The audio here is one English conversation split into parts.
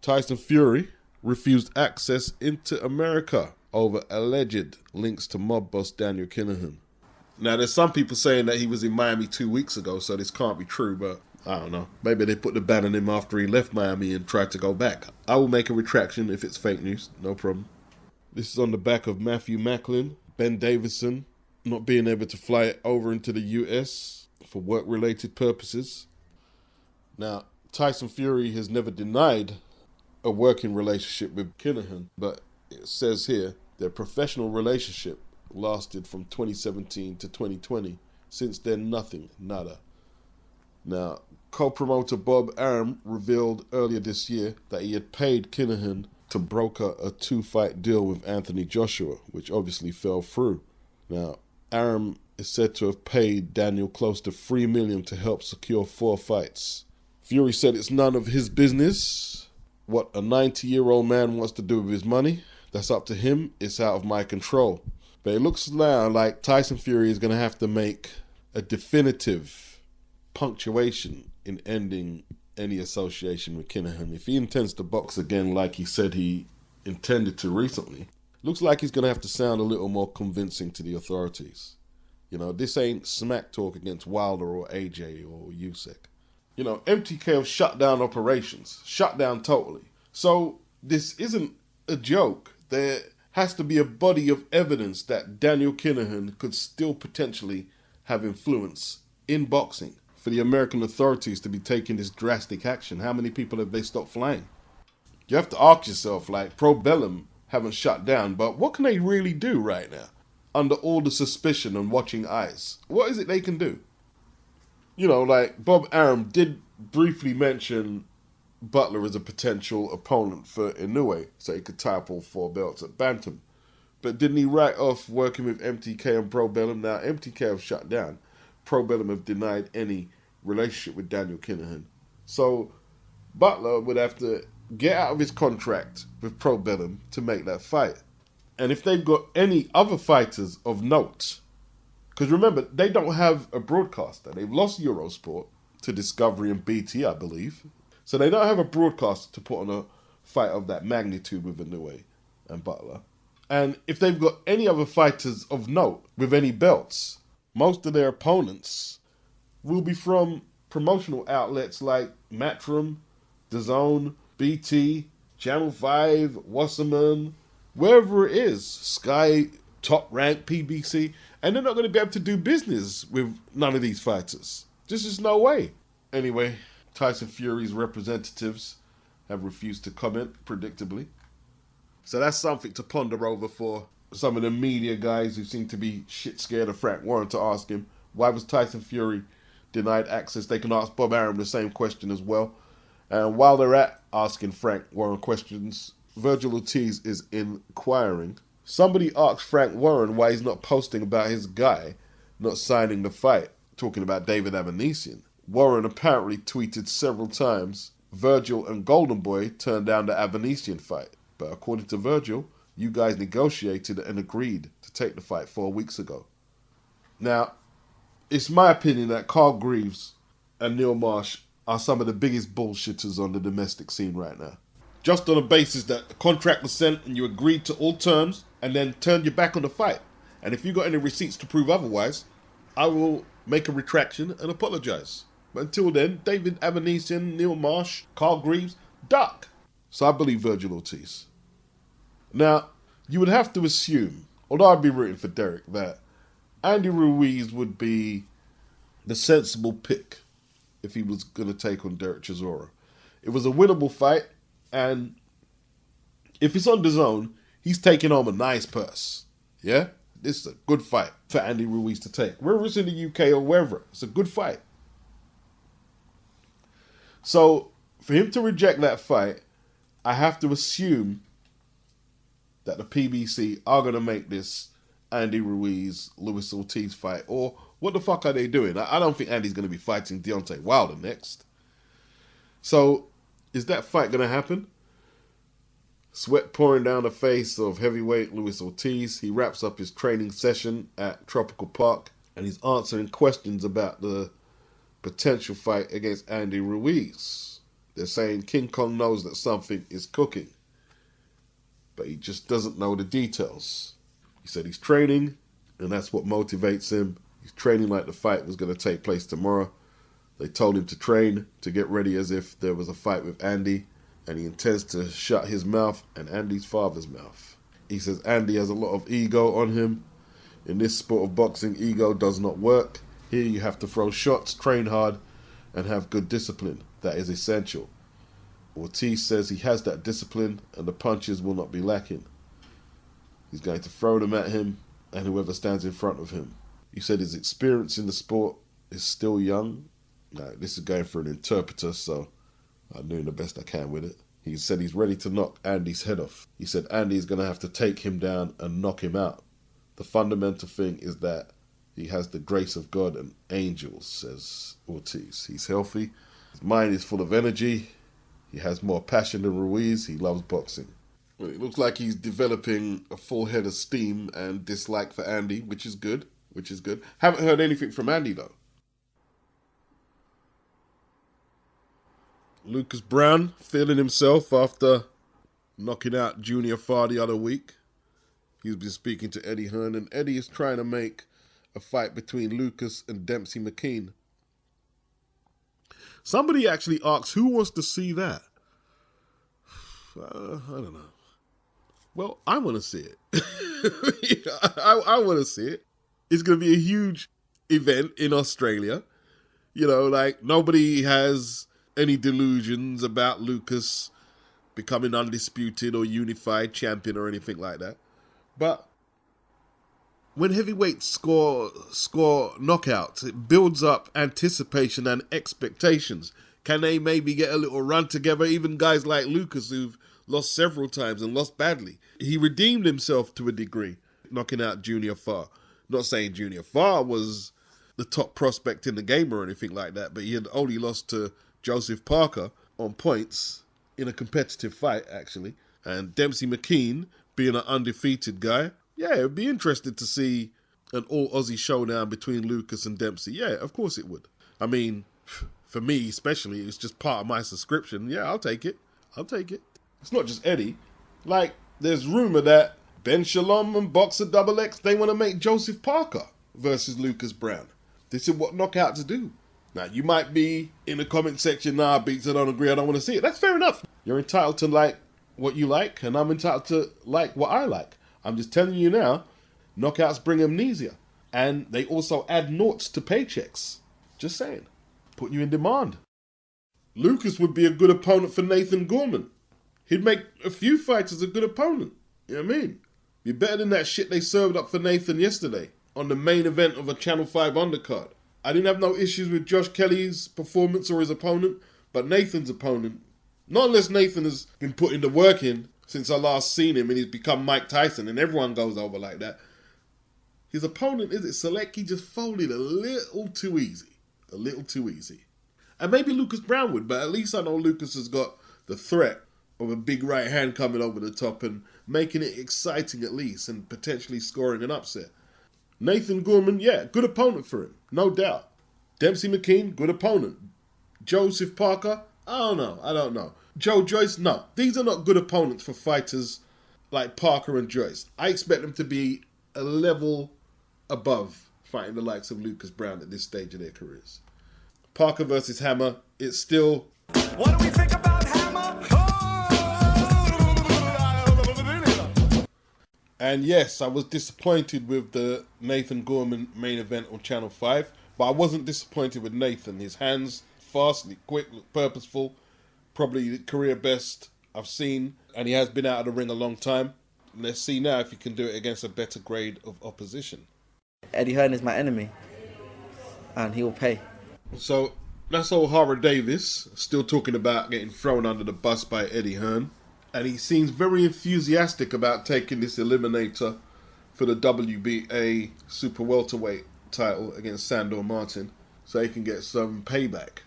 Tyson Fury refused access into America over alleged links to mob boss Daniel Kinahan. Now, there's some people saying that he was in Miami 2 weeks ago, so this can't be true, but I don't know. Maybe they put the ban on him after he left Miami and tried to go back. I will make a retraction if it's fake news, no problem. This is on the back of Matthew Macklin, Ben Davison, not being able to fly over into the US for work-related purposes. Now, Tyson Fury has never denied a working relationship with Kinahan, but it says here their professional relationship lasted from 2017 to 2020. Since then, nothing, nada. Now, co-promoter Bob Arum revealed earlier this year that he had paid Kinahan to broker a 2-fight deal with Anthony Joshua, which obviously fell through. Now, Arum is said to have paid Daniel close to $3 million to help secure 4 fights. Fury said it's none of his business what a 90-year-old man wants to do with his money. That's up to him. It's out of my control. But it looks now like Tyson Fury is going to have to make a definitive punctuation in ending any association with Kinahan. If he intends to box again like he said he intended to recently, looks like he's going to have to sound a little more convincing to the authorities. You know, this ain't smack talk against Wilder or AJ or Usyk. You know, MTK have shut down operations, shut down totally. So this isn't a joke. There has to be a body of evidence that Daniel Kinahan could still potentially have influence in boxing for the American authorities to be taking this drastic action. How many people have they stopped flying? You have to ask yourself, like, Pro Bellum haven't shut down, but what can they really do right now under all the suspicion and watching eyes? What is it they can do? You know, like Bob Arum did briefly mention Butler as a potential opponent for Inoue, so he could tie up all 4 belts at Bantam. But didn't he write off working with MTK and Pro Bellum? Now, MTK have shut down. Pro Bellum have denied any relationship with Daniel Kinahan. So Butler would have to get out of his contract with Pro Bellum to make that fight. And if they've got any other fighters of note, because remember, they don't have a broadcaster. They've lost Eurosport to Discovery and BT, I believe. So they don't have a broadcaster to put on a fight of that magnitude with Inoue and Butler. And if they've got any other fighters of note with any belts, most of their opponents will be from promotional outlets like Matchroom, Dazn, BT, Channel 5, Wasserman, wherever it is, Sky, Top Rank, PBC, and they're not going to be able to do business with none of these fighters. There's just no way. Anyway, Tyson Fury's representatives have refused to comment, predictably. So that's something to ponder over for some of the media guys who seem to be shit scared of Frank Warren to ask him, why was Tyson Fury denied access? They can ask Bob Arum the same question as well. And while they're at asking Frank Warren questions, Virgil Ortiz is inquiring. Somebody asked Frank Warren why he's not posting about his guy not signing the fight, talking about David Avanesian. Warren apparently tweeted several times, Virgil and Golden Boy turned down the Avanesian fight. But according to Virgil, you guys negotiated and agreed to take the fight 4 weeks ago. Now, it's my opinion that Carl Greaves and Neil Marsh are some of the biggest bullshitters on the domestic scene right now. Just on the basis that the contract was sent and you agreed to all terms and then turned your back on the fight. And if you got any receipts to prove otherwise, I will make a retraction and apologize. But until then, David Avanesian, Neil Marsh, Carl Greaves, duck. So I believe Virgil Ortiz. Now, you would have to assume, although I'd be rooting for Derek, that Andy Ruiz would be the sensible pick if he was going to take on Derek Chisora. It was a winnable fight, and if it's on DAZN, he's taking home a nice purse. Yeah? This is a good fight for Andy Ruiz to take. Whether it's in the UK or wherever, it's a good fight. So, for him to reject that fight, I have to assume that the PBC are going to make this Andy Ruiz-Luis Ortiz fight. Or what the fuck are they doing? I don't think Andy's going to be fighting Deontay Wilder next. So, is that fight going to happen? Sweat pouring down the face of heavyweight Luis Ortiz. He wraps up his training session at Tropical Park and he's answering questions about the potential fight against Andy Ruiz. They're saying King Kong knows that something is cooking, but he just doesn't know the details. He said he's training, and that's what motivates him. He's training like the fight was going to take place tomorrow. They told him to train, to get ready as if there was a fight with Andy, and he intends to shut his mouth and Andy's father's mouth. He says Andy has a lot of ego on him. In this sport of boxing, ego does not work. Here you have to throw shots, train hard, and have good discipline. That is essential. Ortiz says he has that discipline, and the punches will not be lacking. He's going to throw them at him and whoever stands in front of him. He said his experience in the sport is still young. Now, this is going for an interpreter, so I'm doing the best I can with it. He said he's ready to knock Andy's head off. He said Andy is going to have to take him down and knock him out. The fundamental thing is that he has the grace of God and angels, says Ortiz. He's healthy. His mind is full of energy. He has more passion than Ruiz. He loves boxing. Well, it looks like he's developing a full head of steam and dislike for Andy, which is good. Haven't heard anything from Andy, though. Lucas Browne feeling himself after knocking out Junior Farr the other week. He's been speaking to Eddie Hearn, and Eddie is trying to make a fight between Lucas and Dempsey McKean. Somebody actually asked, who wants to see that? I don't know. Well, I want to see it. I want to see it. It's going to be a huge event in Australia. You know, like, nobody has any delusions about Lucas becoming undisputed or unified champion or anything like that. But when heavyweights score knockouts, it builds up anticipation and expectations. Can they maybe get a little run together? Even guys like Lucas, who've lost several times and lost badly. He redeemed himself to a degree, knocking out Junior Farr. Not saying Junior Farr was the top prospect in the game or anything like that, but he had only lost to Joseph Parker on points in a competitive fight, actually. And Dempsey McKean, being an undefeated guy, yeah, it would be interesting to see an all-Aussie showdown between Lucas and Dempsey. Yeah, of course it would. I mean, for me especially, it's just part of my subscription. Yeah, I'll take it. It's not just Eddie. Like, there's rumour that Ben Shalom and Boxer Double X, they want to make Joseph Parker versus Lucas Browne. This is what knockouts do. Now, you might be in the comment section, nah, Beats, I don't agree, I don't want to see it. That's fair enough. You're entitled to like what you like, and I'm entitled to like what I like. I'm just telling you now, knockouts bring amnesia. And they also add noughts to paychecks. Just saying. Put you in demand. Lucas would be a good opponent for Nathan Gorman. He'd make a few fighters a good opponent. You know what I mean? Be better than that shit they served up for Nathan yesterday on the main event of a Channel 5 undercard. I didn't have no issues with Josh Kelly's performance or his opponent, but Nathan's opponent, not unless Nathan has been putting the work in since I last seen him and he's become Mike Tyson and everyone goes over like that. His opponent, is it Select? He just folded a little too easy. A little too easy. And maybe Lucas Browne would, but at least I know Lucas has got the threat of a big right hand coming over the top and making it exciting at least and potentially scoring an upset. Nathan Gorman, yeah, good opponent for him, no doubt. Dempsey McKean, good opponent. Joseph Parker, I don't know. Joe Joyce, no. These are not good opponents for fighters like Parker and Joyce. I expect them to be a level above fighting the likes of Lucas Browne at this stage of their careers. Parker versus Hammer, it's still... What do we think about Hammer? And yes, I was disappointed with the Nathan Gorman main event on Channel 5, but I wasn't disappointed with Nathan. His hands, fast, quick, purposeful, probably the career best I've seen, and he has been out of the ring a long time. Let's see now if he can do it against a better grade of opposition. Eddie Hearn is my enemy, and he will pay. So that's OHARA Davis, still talking about getting thrown under the bus by Eddie Hearn. And he seems very enthusiastic about taking this eliminator for the WBA Super Welterweight title against Sandor Martin so he can get some payback.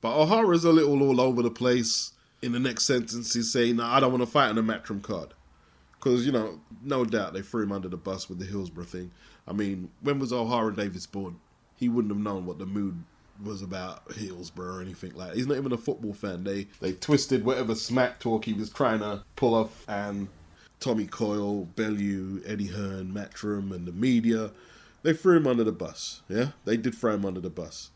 But O'Hara's a little all over the place. In the next sentence, he's saying, no, I don't want to fight on the Matchroom card. Because, you know, no doubt they threw him under the bus with the Hillsborough thing. I mean, when was O'Hara Davis born? He wouldn't have known what the mood was about Hillsborough or anything like that. He's not even a football fan. They twisted whatever smack talk he was trying to pull off, and Tommy Coyle, Bellew, Eddie Hearn, Matchroom, and the media, they threw him under the bus. Yeah, they did throw him under the bus.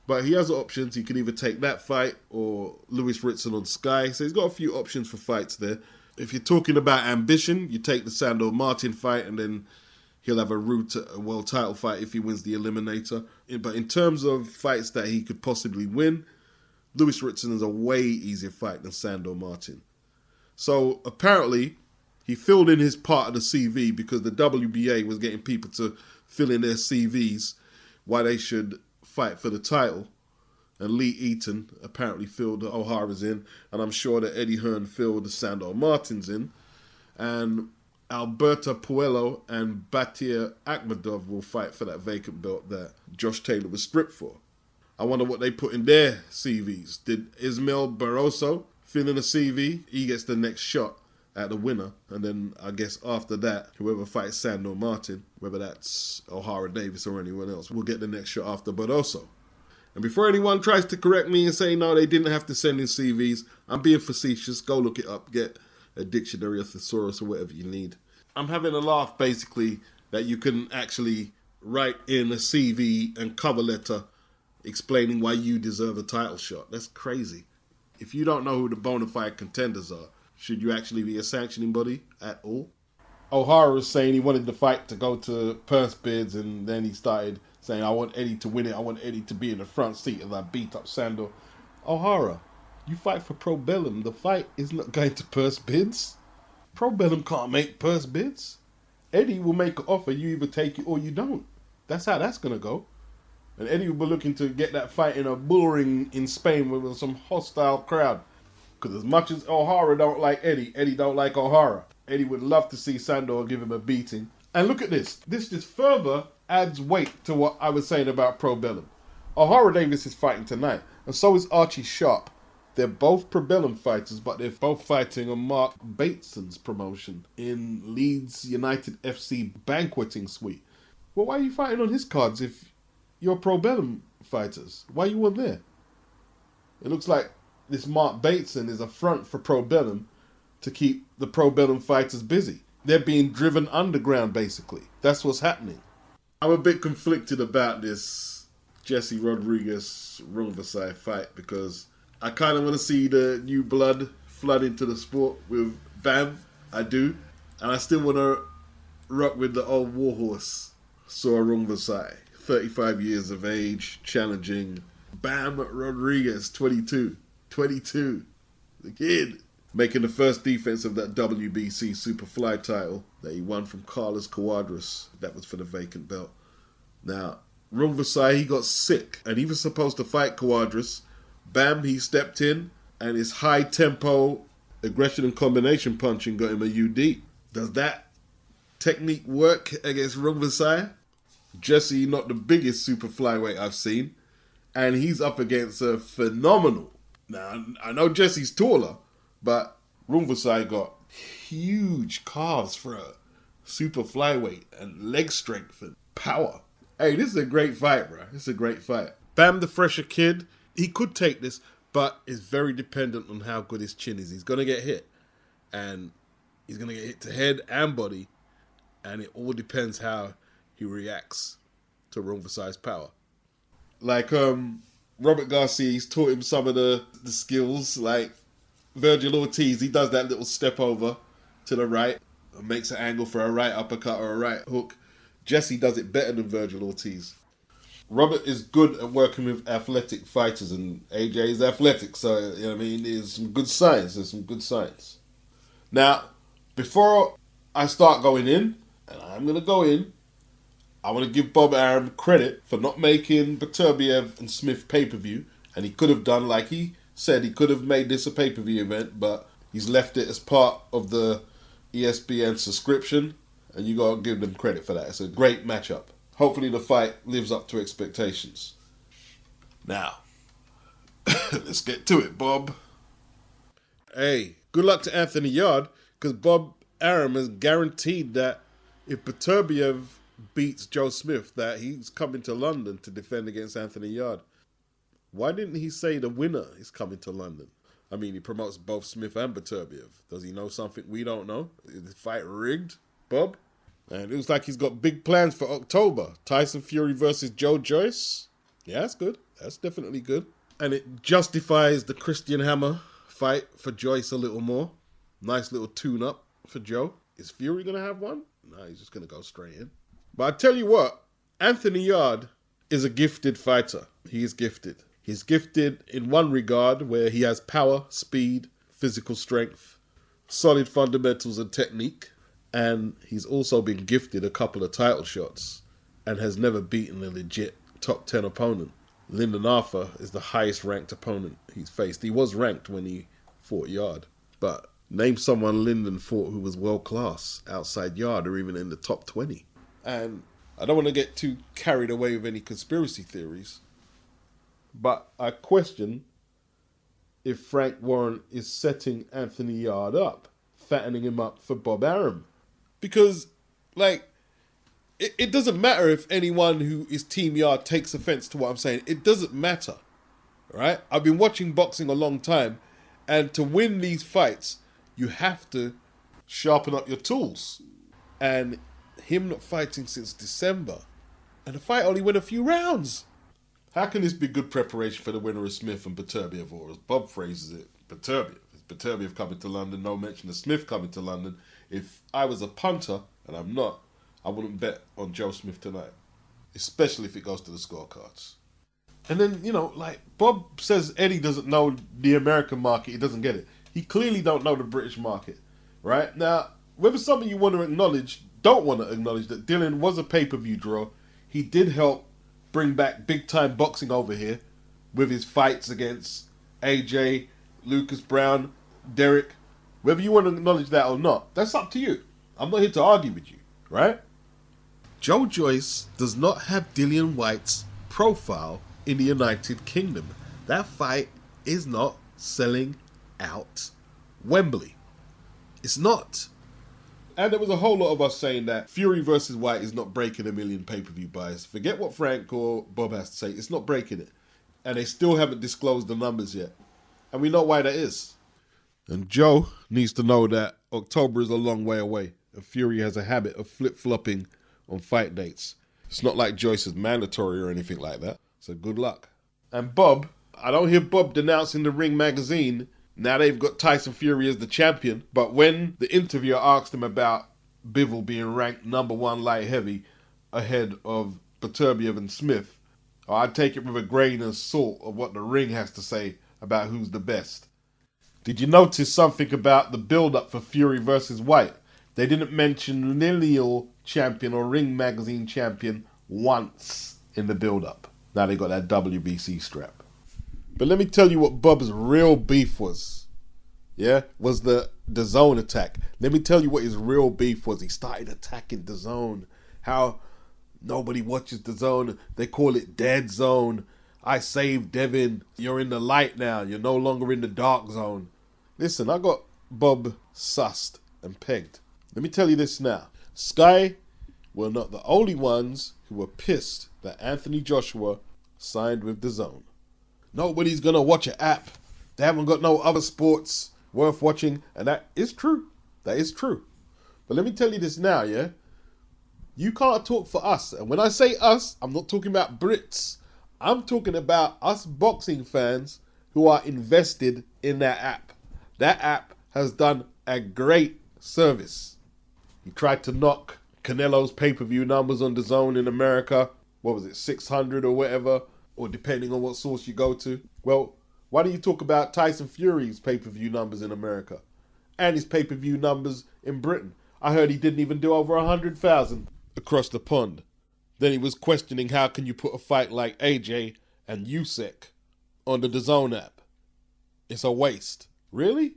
But he has options. He can either take that fight or Lewis Ritson on Sky. So he's got a few options for fights there. If you're talking about ambition, you take the Sandor Martin fight, and then he'll have a route to a world title fight if he wins the Eliminator. But in terms of fights that he could possibly win, Lewis Ritson is a way easier fight than Sandor Martin. So apparently, he filled in his part of the CV because the WBA was getting people to fill in their CVs why they should fight for the title. And Lee Eaton apparently filled the O'Hara's in. And I'm sure that Eddie Hearn filled the Sandor Martins in. And Alberto Puello and Batir Akhmedov will fight for that vacant belt that Josh Taylor was stripped for. I wonder what they put in their CVs. Did Ismael Barroso fill in a CV? He gets the next shot at the winner. And then I guess after that, whoever fights Sandor Martin, whether that's O'Hara Davis or anyone else, will get the next shot after Barroso. And before anyone tries to correct me and say, no, they didn't have to send in CVs, I'm being facetious. Go look it up. Get a dictionary, a thesaurus, or whatever you need. I'm having a laugh, basically, that you can actually write in a CV and cover letter explaining why you deserve a title shot. That's crazy. If you don't know who the bona fide contenders are, should you actually be a sanctioning body at all? O'Hara is saying he wanted the fight to go to purse bids, and then he started saying, I want Eddie to win it. I want Eddie to be in the front seat as I beat up Sandor. O'Hara, you fight for Pro Bellum. The fight is not going to purse bids. Pro Bellum can't make purse bids. Eddie will make an offer. You either take it or you don't. That's how that's going to go. And Eddie will be looking to get that fight in a bull ring in Spain with some hostile crowd. Because as much as O'Hara don't like Eddie, Eddie don't like O'Hara. Eddie would love to see Sandor give him a beating. And look at this. This just further adds weight to what I was saying about Pro Bellum. O'Hara Davis is fighting tonight. And so is Archie Sharp. They're both Pro Bellum fighters, but they're both fighting on Mark Bateson's promotion in Leeds United FC Banqueting Suite. Well, why are you fighting on his cards if you're Pro Bellum fighters? Why are you on there? It looks like this Mark Bateson is a front for Pro Bellum to keep the Pro Bellum fighters busy. They're being driven underground, basically. That's what's happening. I'm a bit conflicted about this Jesse Rodriguez-Rungvasi fight because I kind of want to see the new blood flood into the sport with Bam. I do. And I still want to rock with the old warhorse, Saur Rungvasi. 35 years of age, challenging Bam Rodriguez, 22. 22. The kid. Making the first defense of that WBC Superfly title that he won from Carlos Cuadras. That was for the vacant belt. Now, Rungvasi, he got sick. And he was supposed to fight Cuadras. Bam, he stepped in. And his high tempo aggression and combination punching got him a UD. Does that technique work against Rungvasi? Jesse, not the biggest super flyweight I've seen. And he's up against a phenomenal. Now, I know Jesse's taller. But Rungvasi got huge calves for a super flyweight and leg strength and power. Hey, this is a great fight, bro. This is a great fight. Bam, the fresher kid, he could take this, but is very dependent on how good his chin is. He's going to get hit. And he's going to get hit to head and body. And it all depends how he reacts to Rungvasi's power. Like Robert Garcia, he's taught him some of the skills, like VERGIL ORTIZ, he does that little step over to the right and makes an angle for a right uppercut or a right hook. Jesse does it better than VERGIL ORTIZ. Robert is good at working with athletic fighters, and AJ is athletic, so, you know what I mean, there's some good science. Now, before I start going in, and I'm going to go in, I want to give Bob Arum credit for not making Beterbiev and Smith pay-per-view, and he could have done like he said. He could have made this a pay-per-view event, but he's left it as part of the ESPN subscription, and you got to give them credit for that. It's a great matchup. Hopefully the fight lives up to expectations. Now, let's get to it, Bob. Hey, good luck to Anthony Yarde, because Bob Arum has guaranteed that if Beterbiev beats Joe Smith, that he's coming to London to defend against Anthony Yarde. Why didn't he say the winner is coming to London? I mean, he promotes both Smith and Beterbiev. Does he know something we don't know? Is the fight rigged, Bob? And it looks like he's got big plans for October. Tyson Fury versus Joe Joyce. Yeah, that's good. That's definitely good. And it justifies the Christian Hammer fight for Joyce a little more. Nice little tune-up for Joe. Is Fury going to have one? No, he's just going to go straight in. But I tell you what, Anthony Yarde is a gifted fighter. He is gifted. He's gifted in one regard where he has power, speed, physical strength, solid fundamentals and technique. And he's also been gifted a couple of title shots and has never beaten a legit top 10 opponent. Lyndon Arthur is the highest ranked opponent he's faced. He was ranked when he fought Yarde. But name someone Lyndon fought who was world class outside Yarde or even in the top 20. And I don't want to get too carried away with any conspiracy theories, but I question if Frank Warren is setting Anthony Yarde up, fattening him up for Bob Arum. Because, like, it doesn't matter if anyone who is Team Yarde takes offense to what I'm saying. It doesn't matter, right? I've been watching boxing a long time, and to win these fights, you have to sharpen up your tools. And him not fighting since December, and the fight only went a few rounds. How can this be good preparation for the winner of Smith and Beterbiev, or as Bob phrases it, Beterbiev? Is Beterbiev coming to London? No mention of Smith coming to London. If I was a punter, and I'm not, I wouldn't bet on Joe Smith tonight, especially if it goes to the scorecards. And then, you know, like Bob says Eddie doesn't know the American market, he doesn't get it. He clearly don't know the British market, right? Now, whether some of you want to acknowledge, don't want to acknowledge that Dylan was a pay-per-view draw. He did help bring back big-time boxing over here with his fights against AJ, Lucas Brown, Derek. Whether you want to acknowledge that or not, that's up to you. I'm not here to argue with you, right? Joe Joyce does not have Dillian Whyte's profile in the United Kingdom. That fight is not selling out Wembley. It's not. And there was a whole lot of us saying that Fury versus Whyte is not breaking 1 million pay-per-view buys. Forget what Frank or Bob has to say. It's not breaking it. And they still haven't disclosed the numbers yet. And we know why that is. And Joe needs to know that October is a long way away. And Fury has a habit of flip-flopping on fight dates. It's not like Joyce is mandatory or anything like that. So good luck. And Bob, I don't hear Bob denouncing the Ring magazine. Now they've got Tyson Fury as the champion. But when the interviewer asked him about Bivol being ranked number 1 light heavy ahead of Beterbiev and Smith, I'd take it with a grain of salt of what the Ring has to say about who's the best. Did you notice something about the build-up for Fury versus Whyte? They didn't mention lineal champion or Ring magazine champion once in the build-up. Now they got that WBC strap. But let me tell you what Bob's real beef was. Yeah? Was the Dazn attack. Let me tell you what his real beef was. He started attacking Dazn. How nobody watches Dazn. They call it dead zone. I saved Devin. You're in the light now. You're no longer in the dark zone. Listen, I got Bob sussed and pegged. Let me tell you this now. Sky were not the only ones who were pissed that Anthony Joshua signed with Dazn. Nobody's going to watch an app. They haven't got no other sports worth watching. And that is true. That is true. But let me tell you this now, yeah? You can't talk for us. And when I say us, I'm not talking about Brits. I'm talking about us boxing fans who are invested in that app. That app has done a great service. He tried to knock Canelo's pay-per-view numbers on DAZN in America. What was it, 600 or whatever? Or depending on what source you go to. Well, why don't you talk about Tyson Fury's pay-per-view numbers in America? And his pay-per-view numbers in Britain. I heard he didn't even do over 100,000 across the pond. Then he was questioning how can you put a fight like AJ and Usyk on the DAZN app. It's a waste. Really?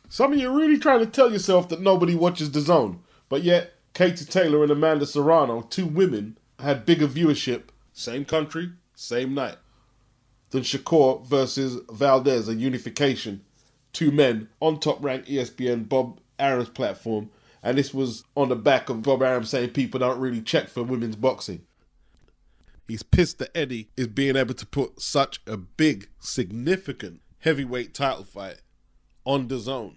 Some of you are really trying to tell yourself that nobody watches DAZN, but yet Katie Taylor and Amanda Serrano, 2 women, had bigger viewership, same country, same night, than Shakur versus Valdez, a unification, 2 men on top-ranked ESPN Bob Arum's platform, and this was on the back of Bob Arum saying people don't really check for women's boxing. he's pissed that Eddie is being able to put such a big, significant heavyweight title fight on DAZN.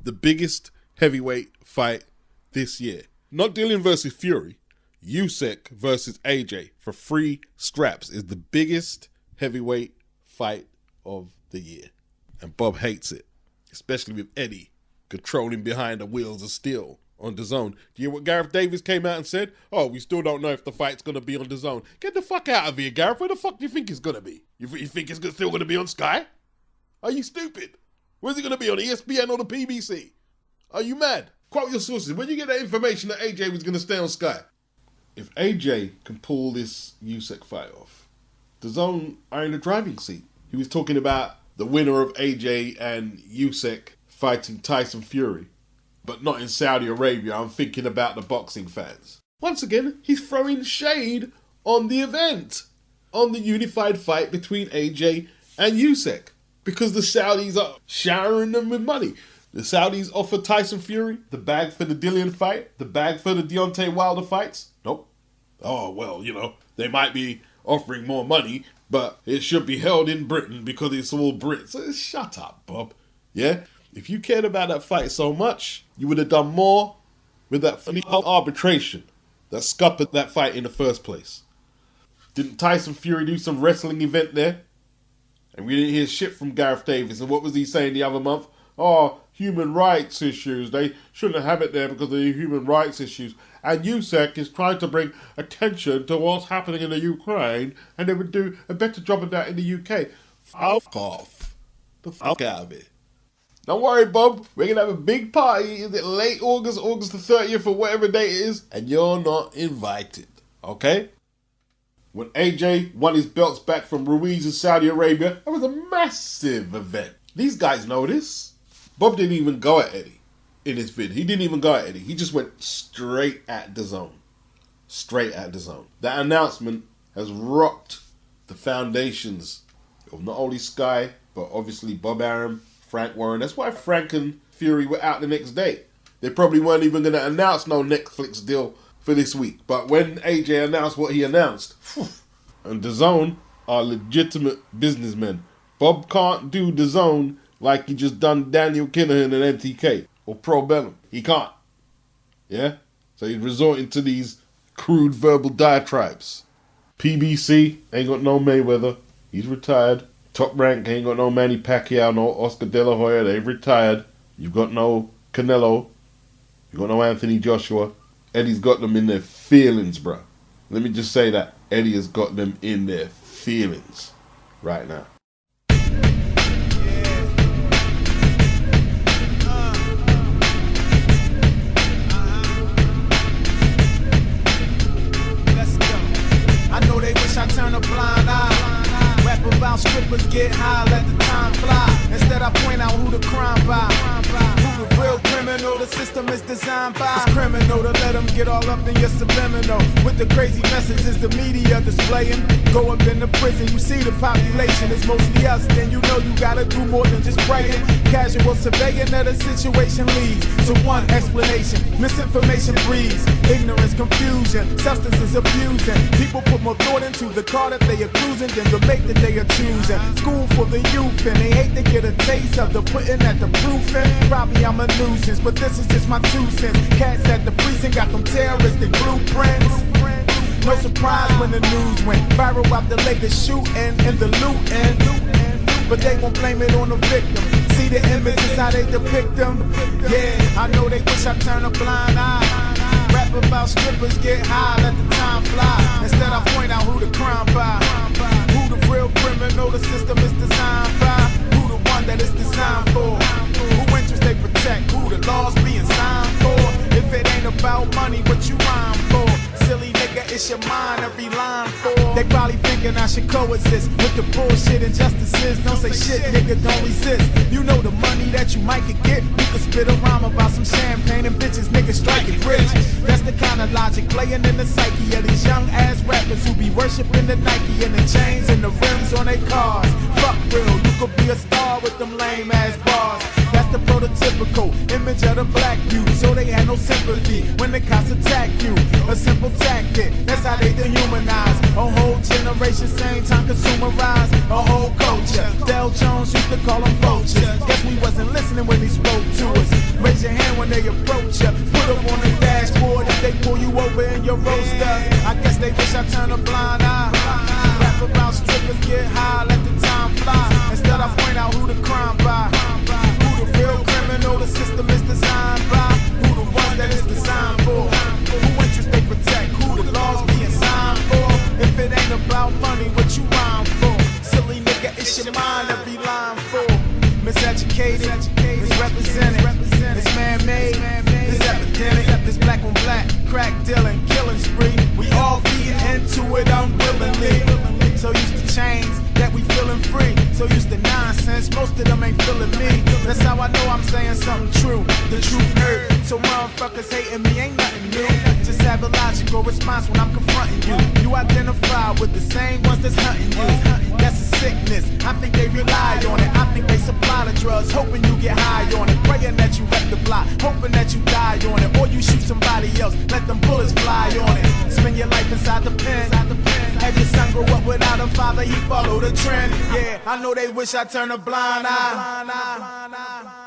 The biggest heavyweight fight this year. Not Dillian versus Fury. Usyk versus AJ for 3 scraps is the biggest heavyweight fight of the year. And Bob hates it, especially with Eddie controlling behind the wheels of steel on DAZN. Do you hear what Gareth Davies came out and said? Oh, we still don't know if the fight's going to be on DAZN. Get the fuck out of here, Gareth. Where the fuck do you think it's going to be? You think it's still going to be on Sky? Are you stupid? Where's it going to be, on ESPN or the PBC? Are you mad? Quote your sources. When you get that information that AJ was going to stay on Sky? If AJ can pull this Usyk fight off, DAZN are in the driving seat. He was talking about the winner of AJ and Usyk fighting Tyson Fury, but not in Saudi Arabia. I'm thinking about the boxing fans. Once again, he's throwing shade on the event, on the unified fight between AJ and Usyk, because the Saudis are showering them with money. The Saudis offered Tyson Fury the bag for the Dillian fight, the bag for the Deontay Wilder fights. Nope. Oh, well, you know, they might be offering more money, but it should be held in Britain because it's all Brits. So shut up, Bob. Yeah? If you cared about that fight so much, you would have done more with that funny arbitration that scuppered that fight in the first place. Didn't Tyson Fury do some wrestling event there? And we didn't hear shit from Gareth Davies. And what was he saying the other month? Oh, human rights issues. They shouldn't have it there because of the human rights issues. And Usyk is trying to bring attention to what's happening in the Ukraine, and they would do a better job of that in the UK. Fuck off. The fuck out of it. Don't worry, Bob. We're going to have a big party. Is it late August, August the 30th or whatever date it is? And you're not invited. Okay? When AJ won his belts back from RUIZ in Saudi Arabia, that was a massive event. These guys know this. Bob didn't even go at Eddie in his vid. He didn't even go at Eddie. He just went straight at DAZN. Straight at DAZN. That announcement has rocked the foundations of not only Sky, but obviously Bob Arum, Frank Warren. That's why Frank and Fury were out the next day. They probably weren't even going to announce no Netflix deal for this week. But when AJ announced what he announced, and DAZN are legitimate businessmen. Bob can't do DAZN like he just done Daniel Kinahan and MTK or Pro Bellum. He can't. Yeah? So he's resorting to these crude verbal diatribes. PBC ain't got no Mayweather. He's retired. Top Rank ain't got no Manny Pacquiao, no Oscar De La Hoya. They've retired. You've got no Canelo. You've got no Anthony Joshua. Eddie's got them in their feelings, bro. Let me just say that. Eddie has got them in their feelings right now. I turn a blind eye. Rap about strippers get high, let the time fly. Instead I point out who the crime by. Who the real criminal, the system is designed by. It's criminal to let them get all up in your subliminal. With the crazy messages the media displaying. Go up in the prison, you see the population is mostly us. Then you know you gotta do more than just praying. Casual surveying of the situation leads to one explanation. Misinformation breeds, ignorance, confusion, substances abusing. People put more thought into the car that they are cruising than the mate that they are choosing. School for the youth and they hate to get a taste of the pudding at the proof in. Probably I'm a nuisance, but this is just my 2 cents. Cats at the precinct got them terroristic blueprints. No surprise when the news went viral about the latest shooting and the looting. But they won't blame it on the victim. See the images, how they depict them. Yeah, I know they wish I turned a blind eye. Rap about strippers get high, let the time fly. Instead I point out who the crime by. Who the real criminal the system is designed by. Who the one that it's designed for. Who interest they protect, who the laws being signed for. If it ain't about money, what you rhyme for? Silly nigga, it's your mind every line for. They probably thinking I should coexist with the bullshit injustices. Don't say shit, nigga, don't resist. You know the money that you might could get. You could spit a rhyme about some champagne and bitches, niggas striking rich. That's the kind of logic playing in the psyche of these young ass rappers who be worshiping the Nike and the chains and the rims on their cars. Fuck real, you could be a star with them lame ass bars. That's the prototypical image of the black youth. So they had no sympathy when the cops attack you. A simple tactic, that's how they dehumanize a whole generation, same time consumerize a whole culture. Del Jones used to call them vultures. Guess we wasn't listening when he spoke to us. Raise your hand when they approach you. Put them on the dashboard if they pull you over in your roadster. I guess they wish I turned a blind eye. Rap about strippers get high, let the time fly. Instead I point out who the crime by. Who the real criminal the system is designed by. Who the ones that it's designed for. Who interests they protect, who the laws being signed for. If it ain't about money, what you rhyme for? Silly nigga, it's your mind every line for. Miseducated, misrepresented, it's man-made, it's epidemic, it's black on black, crack dealing, killing spree. We all feed into it unwillingly. So used to chains that we feeling free. So used to nonsense, most of them ain't feeling me. That's how I know I'm saying something true. The truth hurt, so motherfuckers hating me ain't nothing new. Just have a logical response when I'm confronting you. You identify with the same ones that's hunting you. That's a sickness, I think they rely on it. I think they supply the drugs, hoping you get high on it. Praying that you wreck the block, hoping that you die on it. Or you shoot somebody else, let them bullets fly on it. Spend your life inside the pen. Have your son grow up without a father, he followed the trend. Yeah, I know they wish I turned a blind eye.